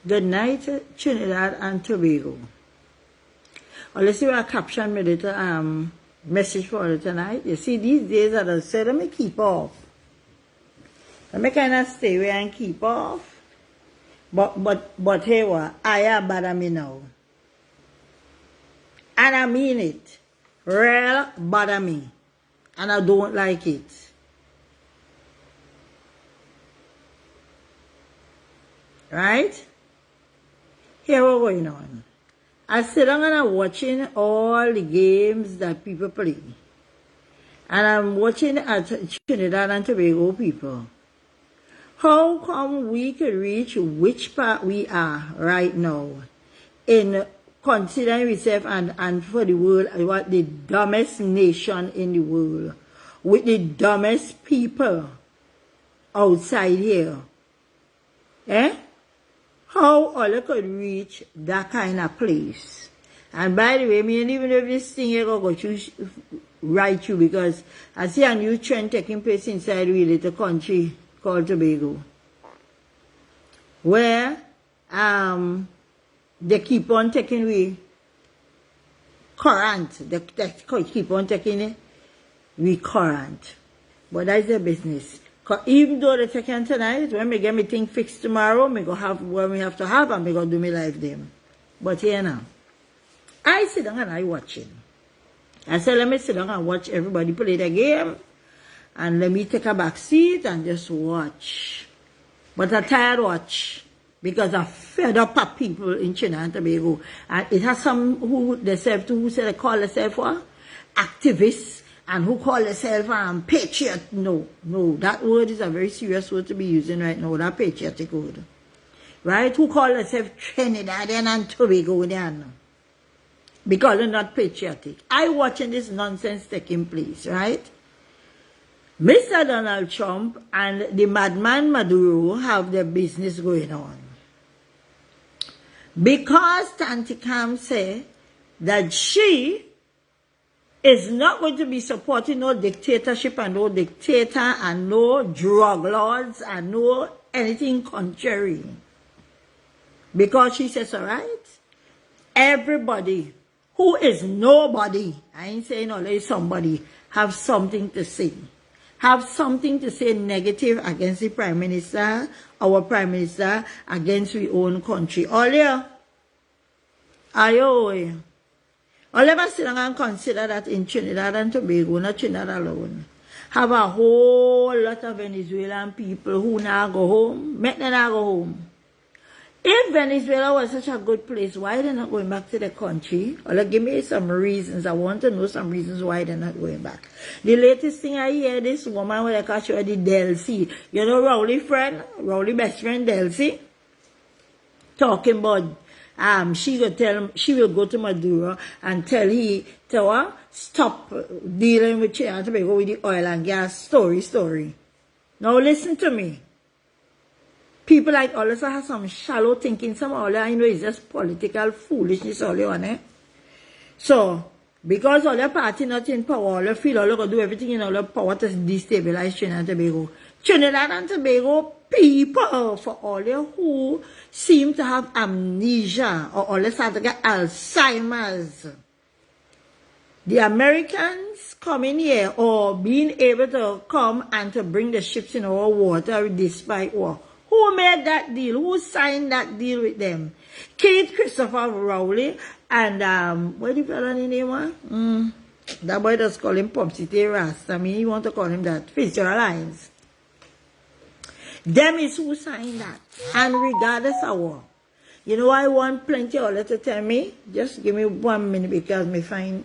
Good night, Trinidad and Tobago. Well, let's see what I caption my little message for you tonight. You see, these days I just said, let me keep off. Let me kind of stay away and keep off. But hey, what? I am bad at me now. And I mean it. Real bad at me. And I don't like it. Right? Here what's going on. I sit down and I'm watching all the games that people play. And I'm watching at Trinidad and Tobago people. How come we can reach which part we are right now in considering ourselves and for the world what the dumbest nation in the world with the dumbest people outside here? Eh? How all could reach that kind of place? And by the way, me and even if this thing here go choose right you because I see a new trend taking place inside we little country called Tobago, where they keep on taking we current. They keep on taking it we current, but that's their business. Even though they take tonight, when me get me thing fixed tomorrow, me go have what we have to have and me go do me live them. But here now, I sit down and I watching. I said, let me sit down and watch everybody play the game. And let me take a back seat and just watch. But I tired watch. Because I fed up of people in Trinidad and Tobago. And it has some who they call themselves what? Activists. And who call themselves patriot. No, that word is a very serious word to be using right now, that patriotic word. Right? Who call themselves Trinidadian and Tobagonian. Because they're not patriotic. I watching this nonsense taking place, right? Mr. Donald Trump and the madman Maduro have their business going on. Because Tanti Cam said that she is not going to be supporting no dictatorship and no dictator and no drug lords and no anything contrary. Because she says, all right, everybody who is nobody, I ain't saying only somebody, have something to say. Have something to say negative against the Prime Minister, our Prime Minister, against our own country. All here, ayo. All of us sit down and consider that in Trinidad and Tobago, not Trinidad alone, have a whole lot of Venezuelan people who now go home, make them now go home. If Venezuela was such a good place, why they're not going back to the country? Or give me some reasons. I want to know some reasons why they're not going back. The latest thing I hear, this woman where they catch her the Delcy. You know Rowley best friend Delcy? Talking about she will go to Maduro and tell her stop dealing with Trinidad and Tobago with the oil and gas story. Now listen to me. People like all of us have some shallow thinking. Some all I know is just political foolishness all you want, eh? So, because all your party not in power, all you feel all you going to do everything in all your power to destabilize Trinidad and Tobago. Trinidad and Tobago people, for all you who seem to have amnesia or all start to get Alzheimer's. The Americans coming here or being able to come and to bring the ships in our water despite war. Who made that deal? Who signed that deal with them? Kate Christopher Rowley and what do you call his name? That boy just call him Popsy Rast. I mean, you want to call him that. Fitzgerald Lines. Them is who signed that. And regardless of war. You know I want plenty of to tell me? Just give me 1 minute because me find.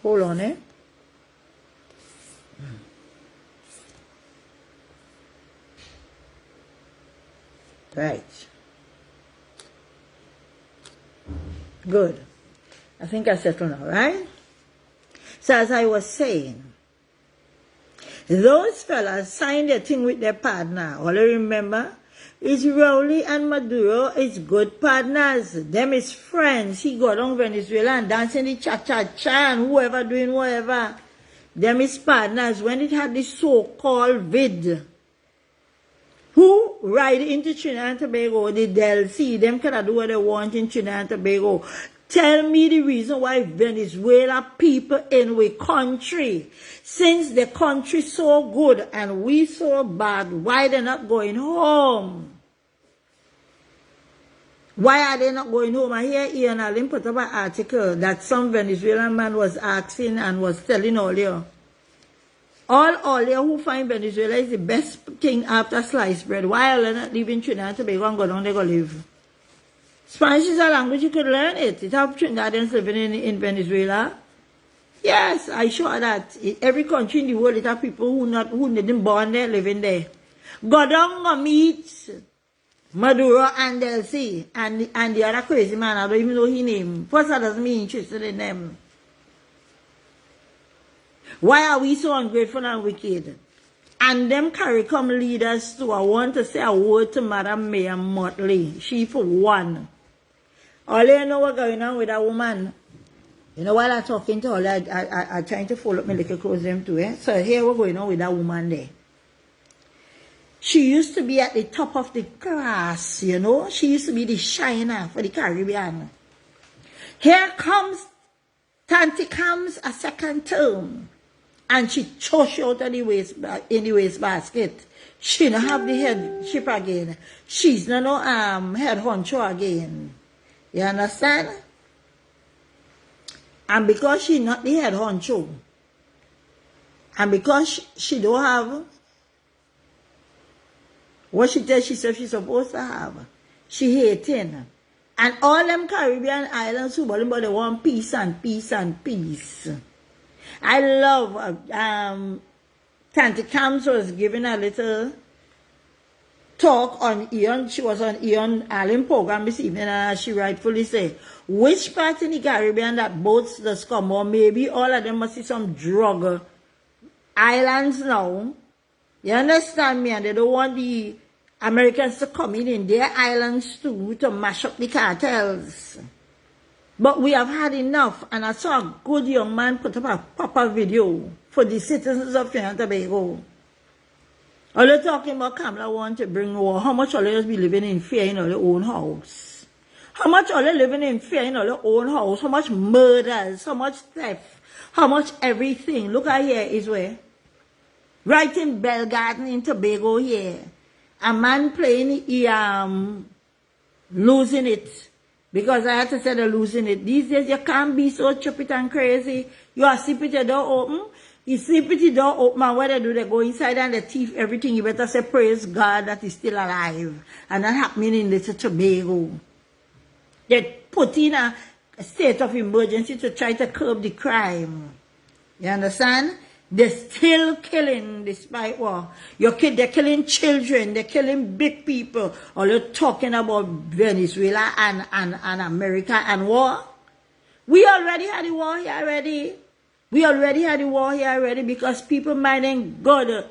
Hold on, eh? Right. Good. I think I settled now, right? So as I was saying, those fellas signed a thing with their partner. All I remember is Rowley and Maduro is good partners. Them is friends. He go down Venezuela and dancing the cha-cha-cha and whoever doing whatever. Them is partners. When it had this so-called vid, Who ride into Trinidad and Tobago, the DLC, them cannot do what they want in Trinidad and Tobago. Tell me the reason why Venezuela people in we country, since the country so good and we so bad, why they're not going home? Why are they not going home? I hear Ian Allen put up an article that some Venezuelan man was asking and was telling earlier. All who find Venezuela is the best thing after sliced bread. Why are they not leaving Trinidad and Tobago and go down there go live? Spanish is a language you could learn it. It have Trinidadians living in Venezuela. Yes, I sure that. Every country in the world it have people who didn't born there living there. Go down go meet Maduro and DLC and the other crazy man, I don't even know his name. First, that doesn't mean interested in them. Why are we so ungrateful and wicked? And them CARICOM leaders too. I want to say a word to Madam Mayor Motley. She for one. All you know what's going on with that woman. You know, while I'm talking to her, I'm trying to follow up my little close them too. Eh? So here what's going on with that woman there. She used to be at the top of the class, you know. She used to be the shiner for the Caribbean. Here comes Tanti comes a second term. And she chose out of the waste basket. She don't have the headship again. She's no head honcho again. You understand? And because she's not the head honcho, and because she don't have what she said she's supposed to have, she hating. And all them Caribbean islands who but they want peace and peace and peace. I love Tanti Camps was giving a little talk on Ian. She was on Ian Allen program this evening, and she rightfully said, which part in the Caribbean that boats the scum, or maybe all of them must see some drug islands now. You understand me? And they don't want the Americans to come in their islands too to mash up the cartels. But we have had enough, and I saw a good young man put up a proper video for the citizens of Trinidad and Tobago. All they're talking about Kamala want to bring war. How much all they be living in fear in their own house? How much all they living in fear in their own house? How much murders? How much theft? How much everything? Look at here is where. Right in Bell Garden in Tobago here. A man playing, losing it. Because I had to say they're losing it. These days, you can't be so stupid and crazy. You are sleep with your door open. You sleep with your door open, and what they do, they go inside and they thief everything. You better say, praise God that he's still alive. And that happening in Little Tobago. They put in a state of emergency to try to curb the crime. You understand? They're still killing despite war. They're killing children, they're killing big people. Or you're talking about Venezuela and America and war. We already had the war here already. We already had the war here already because people minding God.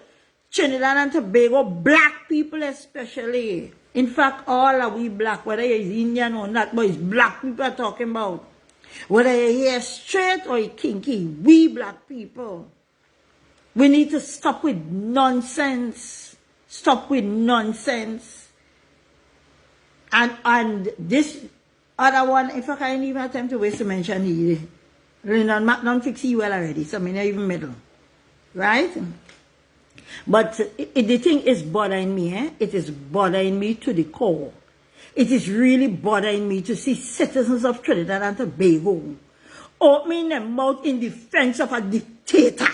Trinidad and Tobago, black people especially. In fact, all are we black, whether you're Indian or not, but it's black people are talking about. Whether you're here straight or you're kinky, we black people. We need to stop with nonsense. Stop with nonsense. And this other one, in fact, I didn't even have time to waste to mention it. Non-fix well already, so I mean, not even middle. Right? But the thing is bothering me, eh? It is bothering me to the core. It is really bothering me to see citizens of Trinidad and Tobago opening their mouth in defense of a dictator.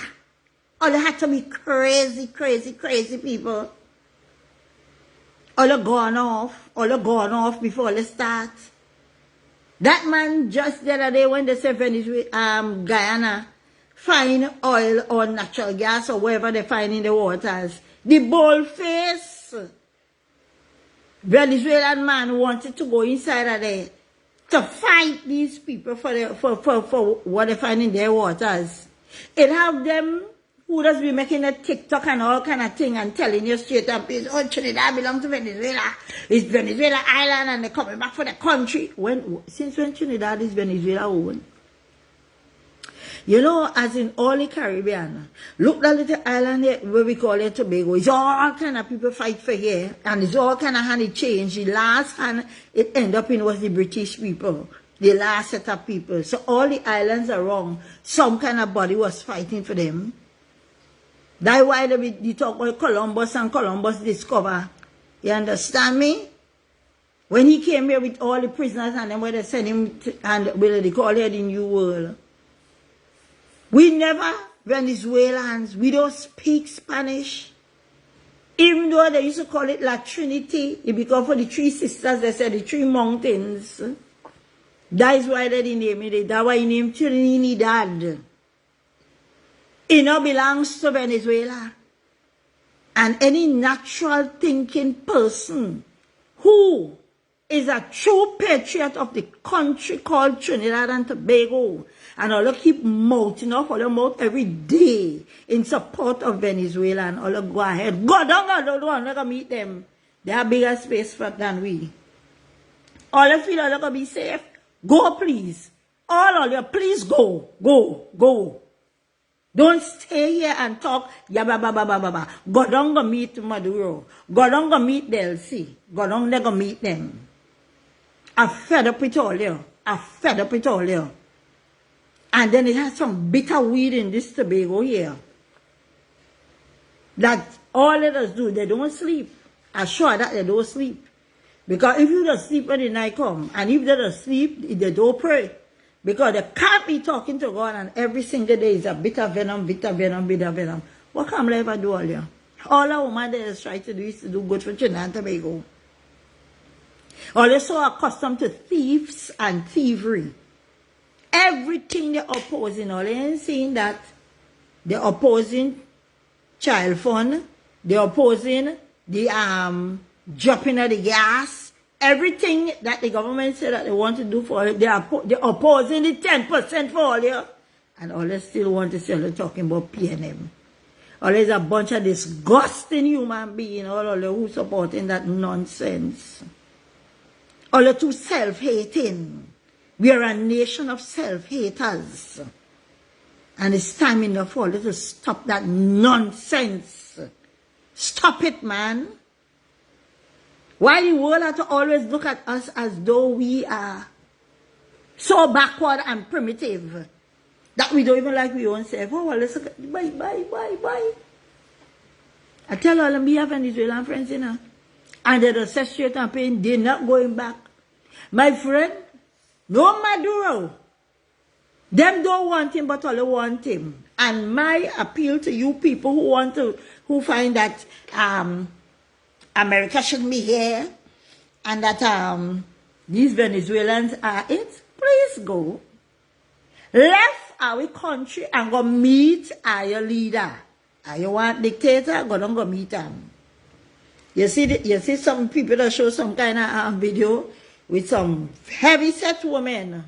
All they had to be crazy, crazy, crazy people. All they gone off before they start. That man just the other day when they say Venezuela, Guyana, find oil or natural gas or whatever they find in the waters. The bold face Venezuelan man wanted to go inside of there to fight these people for what they find in their waters. It have them who does be making a TikTok and all kind of thing and telling you straight up, oh, Trinidad belongs to Venezuela. It's Venezuela island and they're coming back for the country. Since when Trinidad is Venezuela own? You know, as in all the Caribbean, look that little island here, where we call it Tobago. It's all kind of people fight for here, and it's all kind of hand it changed. The last hand it end up in was the British people, the last set of people. So all the islands are wrong. Some kind of body was fighting for them. That's why they talk about Columbus and Columbus discover. You understand me? When he came here with all the prisoners and then when they sent him to, and where they call it the New World. We never, Venezuelans, we don't speak Spanish. Even though they used to call it La Trinity, it became for the three sisters, they said the three mountains. That is why they name it. That's why he named Trinidad. It now belongs to Venezuela. And any natural thinking person who is a true patriot of the country called Trinidad and Tobago, and all keep mouthing off all your mouth every day in support of Venezuela, and all go ahead. Go down, don't want to meet them. They have bigger space than we. All feel all going to be safe. Go, please. All of you, please go. Go. Don't stay here and talk. Ba. Go down go meet Maduro. Go down go meet Delcy. Go down there go meet them. I'm fed up with all you. And then it has some bitter weed in this Tobago here. That all let us do, they don't sleep. I'm sure that they don't sleep. Because if you don't sleep when the night come, and if they don't sleep, they don't pray. Because they can't be talking to God, and every single day is a bitter venom. What can I ever do all you? All a woman there is trying to do is to do good for Trinidad and Tobago. All they're so accustomed to thieves and thievery. Everything they're opposing, all they ain't saying that they're opposing child fund, they're opposing the dropping of the gas, everything that the government said that they want to do for it, they're opposing the 10% for all you. And all they still want to say, they're talking about PNM. All there's a bunch of disgusting human beings, all of who supporting that nonsense. All the too self-hating. We are a nation of self-haters. And it's time enough for us to stop that nonsense. Stop it, man. Why the world have to always look at us as though we are so backward and primitive that we don't even like we own self. Oh, well, let's look at, bye. I tell all of me have Venezuelan friends, you know. And they're set straight and paying, they're not going back. My friend, no Maduro. Them don't want him, but all they want him. And my appeal to you people who find that America shouldn't be here, and that these Venezuelans are it, please go. Left our country and go meet our leader. You want dictator, go down go meet them. You see some people that show some kind of video with some heavy-set women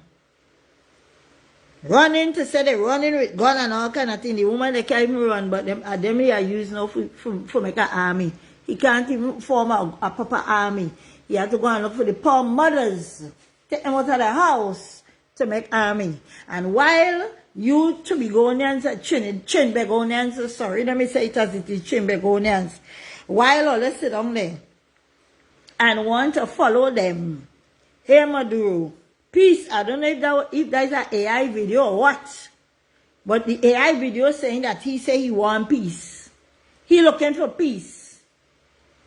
running to say they're running with gun and all kind of thing. The woman, they can't even run, but them they are using now for make an army. He can't even form a proper army. He has to go and look for the poor mothers, take them out of the house to make army. And while you Tobagonians, Trinbagonians, sorry, let me say it as it is, Trinbagonians, while all they sit down there and want to follow them, hey Maduro, peace. I don't know if that is an AI video or what, but the AI video saying that he say he want peace. He looking for peace,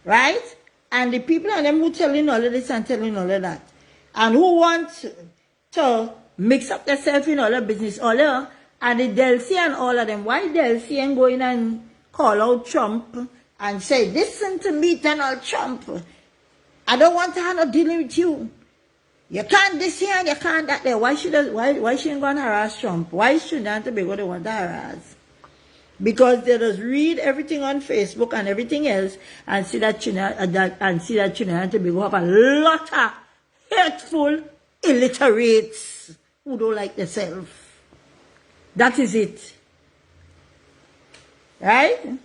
right? And the people and them who telling all of this and telling all of that, and who want to mix up themselves in all the business, all of, and the Delcy and all of them. Why Delcy ain't going and call out Trump and say, listen to me, Donald Trump. I don't want to have no dealing with you. You can't this here and you can't that there. Why she ain't going to harass Trump? Why shouldn't Tobago they want to harass? Because they just read everything on Facebook and everything else and see that Trinidad and Tobago have a lot of hateful illiterates who don't like themselves. That is it. Right?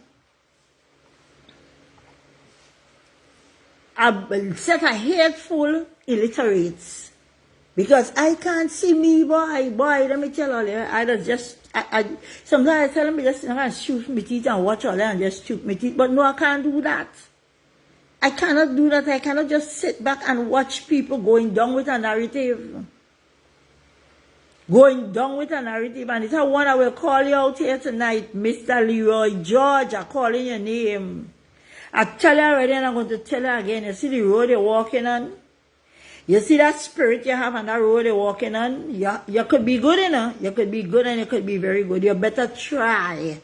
A set of hateful illiterates. Because I can't see me, boy, let me tell all you, I just Sometimes I tell them, because I can shoot my teeth and watch all that and just shoot my teeth. But no, I can't do that. I cannot do that. I cannot just sit back and watch people going down with a narrative. Going down with a narrative. And it's one I will call you out here tonight, Mr. Leroy George. I'm calling your name. I tell you already and I'm going to tell you again. You see the road you're walking on? You see that spirit you have on that road you're walking on? You could be good, You could be good and you could be very good. You better try.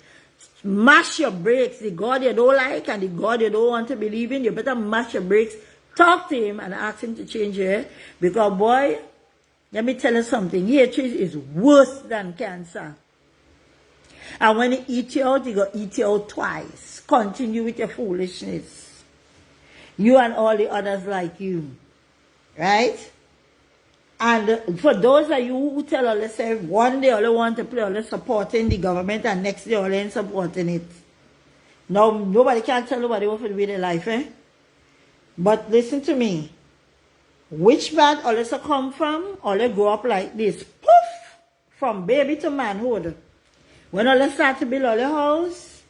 Mash your brakes. The God you don't like and the God you don't want to believe in, you better mash your brakes. Talk to him and ask him to change your head. Because, boy, let me tell you something. Hatred is worse than cancer. And when he eat you out, he go eat you out twice. Continue with your foolishness. You and all the others like you. Right? And for those of you who tell us, say, one day all they want to play, all they supporting the government, and next day all they ain't supporting it. Now, nobody can tell nobody what to do with their life, eh? But listen to me. Which bad all this come from? All they grow up like this. Poof! From baby to manhood. When all they start to build all the house,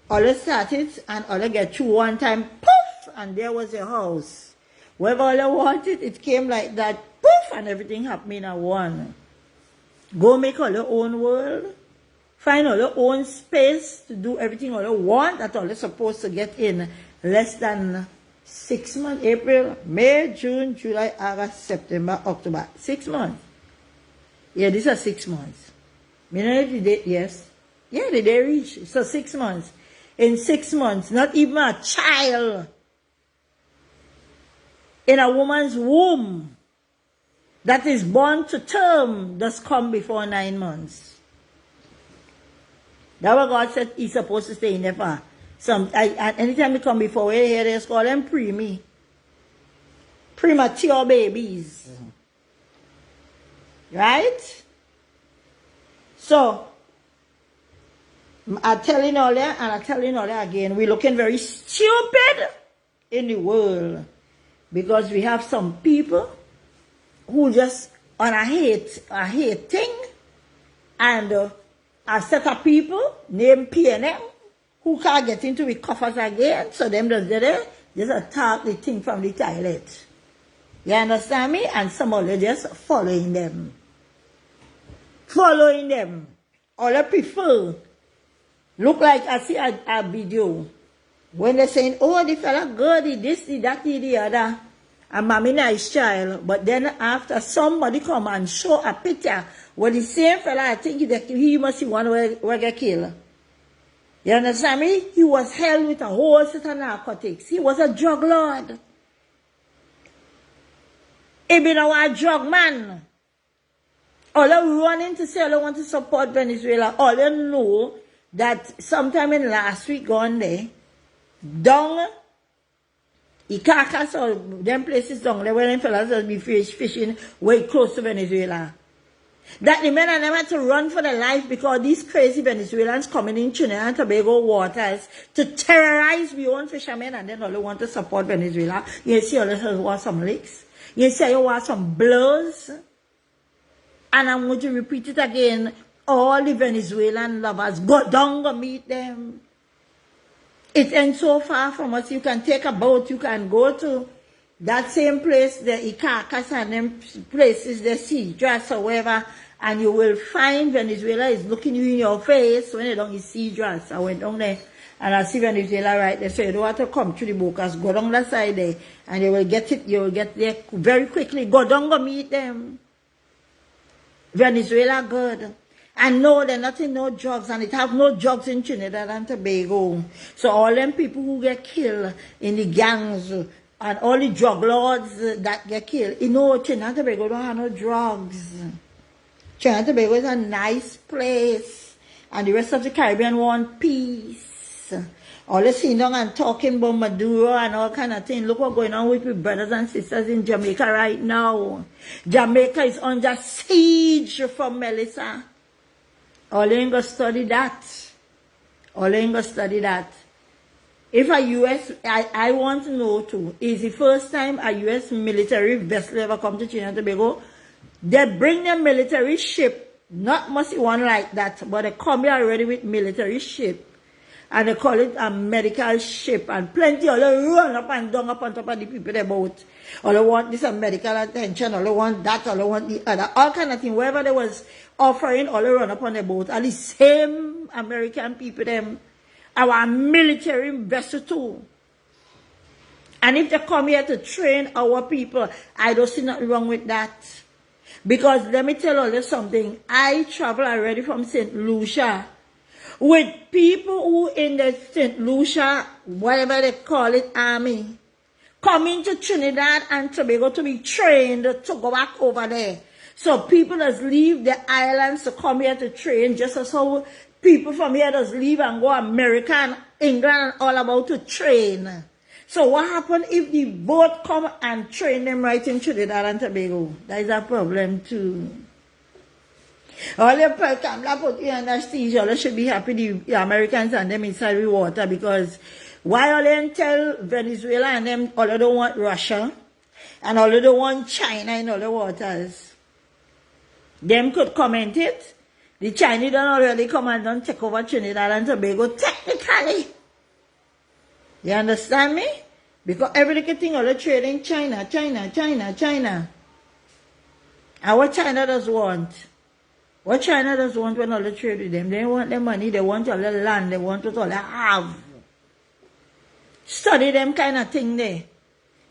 all they started and all they get through one time, poof! And there was your house. Wherever all they wanted, it came like that, poof! And everything happened in a one. Go make all your own world. Find all your own space to do everything all you want. That's all you're supposed to get in less than 6 months. April, May, June, July, August, September, October. 6 months. Yeah, these are 6 months. Yes. Yeah, the day reach. So 6 months. In 6 months, not even a child in a woman's womb that is born to term does come before 9 months. That's what God said he's supposed to stay in there for. Anytime they come before, we hear they call them premature babies. Right? So, I'm telling all that, and I'm telling all that again, we're looking very stupid in the world. Because we have some people who just on a hate thing, and a set of people named P&M who can't get into the coffers again, so them just attack the thing from the toilet. You understand me? And some of them just following them. Following them. All they prefer. Look like I see a video. When they're saying, oh, the fella good, he this, the that, the other. And mommy nice child. But then after somebody come and show a picture where the same fella, I think he must be one who get killed. You understand me? He was held with a whole set of narcotics. He was a drug lord. He been a drug man. All they running to say, all they want to support Venezuela. All they know that sometime in last week gone there, down Caracas or them places down there where them fellas will be fishing way close to Venezuela. That the men and them had to run for their life because these crazy Venezuelans coming in Trinidad and Tobago waters to terrorize we own fishermen, and then all they want to support Venezuela. You see all they want some licks. You see you want some blows. And I'm going to repeat it again. All the Venezuelan lovers, go down and meet them. It ain't so far from us. You can take a boat. You can go to that same place, the Caracas and them places, the sea, dress or whatever, and you will find Venezuela is looking you in your face when you don't see dress. I went down there and I see Venezuela right there. So you don't have to come to the Bocas. Go down that side there and you will get it. You will get there very quickly. Go down and meet them. Venezuela good. And no, they're not in no drugs, and it have no drugs in Trinidad and Tobago. So all them people who get killed in the gangs and all the drug lords that get killed, you know, Trinidad and Tobago don't have no drugs. Trinidad and Tobago is a nice place, and the rest of the Caribbean want peace. All they sitting down and talking about Maduro and all kind of things. Look what's going on with my brothers and sisters in Jamaica right now. Jamaica is under siege from Melissa. All ain't gonna study that. All ain't gonna study that. If a U.S., I want to know too, is the first time a U.S. military vessel ever come to Trinidad and Tobago? They bring their military ship Not must one like that, but they come here already with military ship. And they call it a medical ship. And plenty of them run up and down up on top of the people they boat. Or they want this medical attention, or they want that, or they want the other. All kind of thing. Wherever they was offering, all they run up on the boat. And the same American people, them, our military vessel too. And if they come here to train our people, I don't see nothing wrong with that. Because let me tell you something. I travel already from St. Lucia with people who in the St. Lucia, whatever they call it, army, coming to Trinidad and Tobago to be trained to go back over there. So people just leave the islands to come here to train, just as how people from here just leave and go America and England and all about to train. So what happened if the boat come and train them right in Trinidad and Tobago? That is a problem too. All the people put you under siege, all should be happy the Americans and them inside the water, because why all them tell Venezuela and them all they don't want Russia and all they don't want China in all the waters? Them could comment it. The Chinese don't already come and don't take over Trinidad and Tobago technically. You understand me? Because every little thing all the trading China. And what China does want? What China does want when all the trade with them? They want the money, they want all the land, they want what all they have. Study them kind of thing there.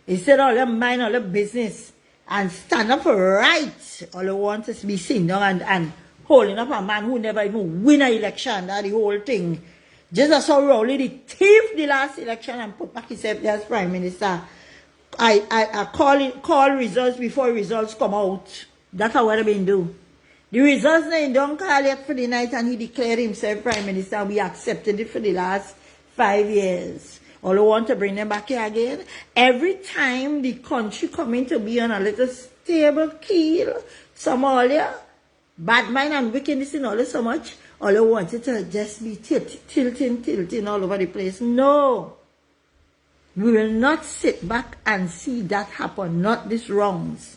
Instead all them mind all the business and stand up for rights. All they want is to be seen down and holding up a man who never even win an election. That's the whole thing. Just as how Rowley the thief the last election and put back himself there as Prime Minister. I call results before results come out. That's how what I've been doing. The results they don't call it for the night and he declared himself Prime Minister. We accepted it for the last 5 years. All we want to bring them back here again. Every time the country coming to be on a little stable keel, Somalia, bad mind and wickedness in all so much, all I want it to just be tilting all over the place. No. We will not sit back and see that happen, not these wrongs.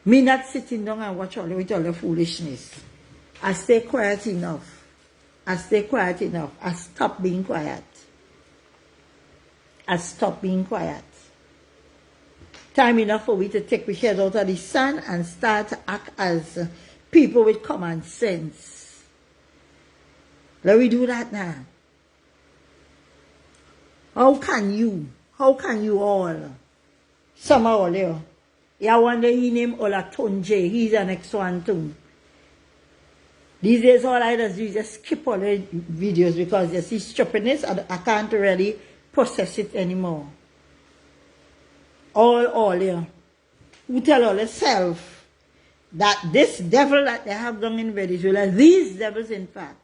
Me not sitting down and watch with all the foolishness. I stay quiet enough. I stop being quiet. Time enough for we to take our heads out of the sun and start to act as people with common sense. Let me do that now. How can you all? Some of all you. Yeah, one day he named Olatunji. He's the next one too. These days all I do is just skip all the videos because you see stupidness. I can't really process it anymore. All you. Who tell all yourself that this devil that they have done in Venezuela, these devils in fact,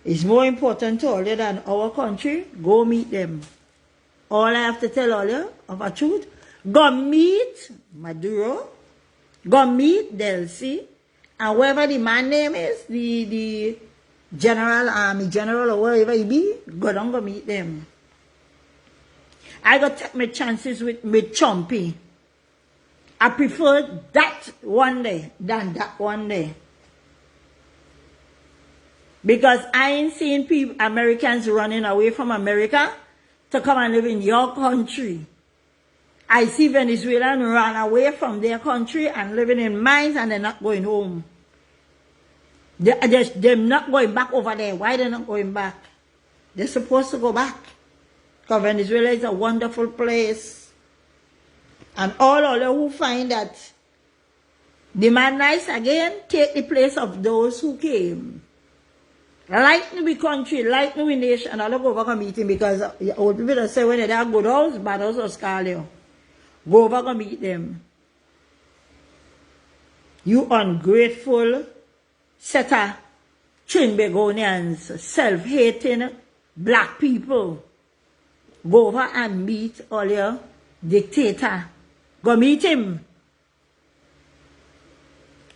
is more important to all you than our country. Go meet them. All I have to tell all you of a truth, go meet Maduro, go meet Delcy, and whoever the man name is, the general, army general, or wherever he be, go down go meet them. I got to take my chances with Chumpy. I prefer that one day than that one day. Because I ain't seen people, Americans running away from America to come and live in your country. I see Venezuelans run away from their country and living in mines and they're not going home. They're not going back over there. Why they're not going back? They're supposed to go back. Because Venezuela is a wonderful place. And all of them who find that the man nice again, take the place of those who came. Like we country, like we nation, I'll go over a meeting because old people that say when they are good house, bad house or scar you. Go over and meet them. You ungrateful set of Trinbagonians, self-hating black people. Go over and meet all your dictator. Go meet him.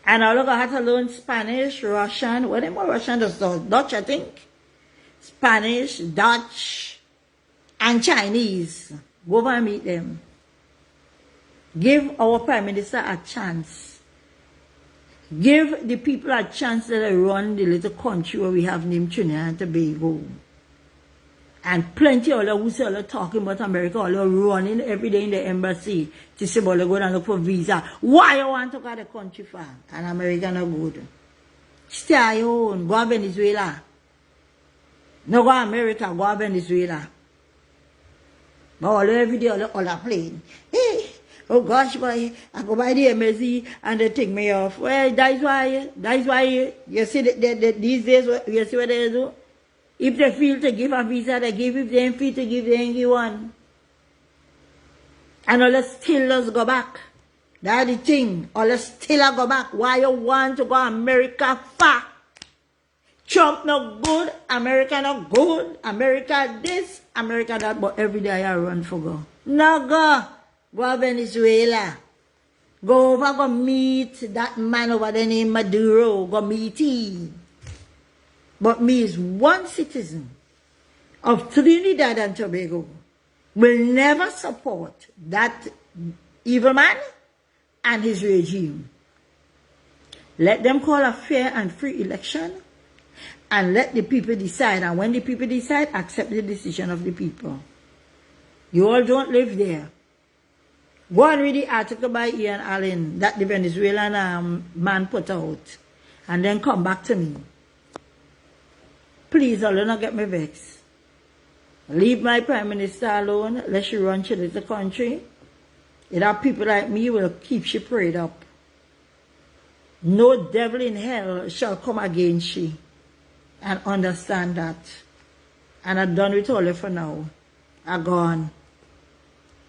And all of them have to learn Spanish, Russian. What am I Russian? Dutch, I think. Spanish, Dutch, and Chinese. Go over and meet them. Give our Prime Minister a chance. Give the people a chance that they run the little country where we have named Trinidad and Tobago. And plenty of them who are talking about America, all are running every day in the embassy to say, well, they go and look for visa. Why you want to go to the country for? And America not good. Stay at your own. Go to Venezuela. No go to America, go to Venezuela. But all every day, all are playing. Hey, oh gosh, boy, I go by the embassy and they take me off. Well, that's why you see that these days, you see what they do? If they feel to give a visa, they give. If they ain't feel to give, they ain't give one. And all the still go back. That's the thing. All the still go back. Why you want to go America for? Trump not good, America not good, America this, America that, but every day I run for go. No go. Go to Venezuela. Go over, go meet that man over there named Maduro. Go meet him. But me is one citizen of Trinidad and Tobago will never support that evil man and his regime. Let them call a fair and free election and let the people decide. And when the people decide, accept the decision of the people. You all don't live there. Go and read the article by Ian Allen that the Venezuelan man put out. And then come back to me. Please, I'll not get me vexed. Leave my Prime Minister alone. Let she run to the country. It have people like me will keep she prayed up. No devil in hell shall come against she. And understand that. And I'm done with all of for now. I'm gone.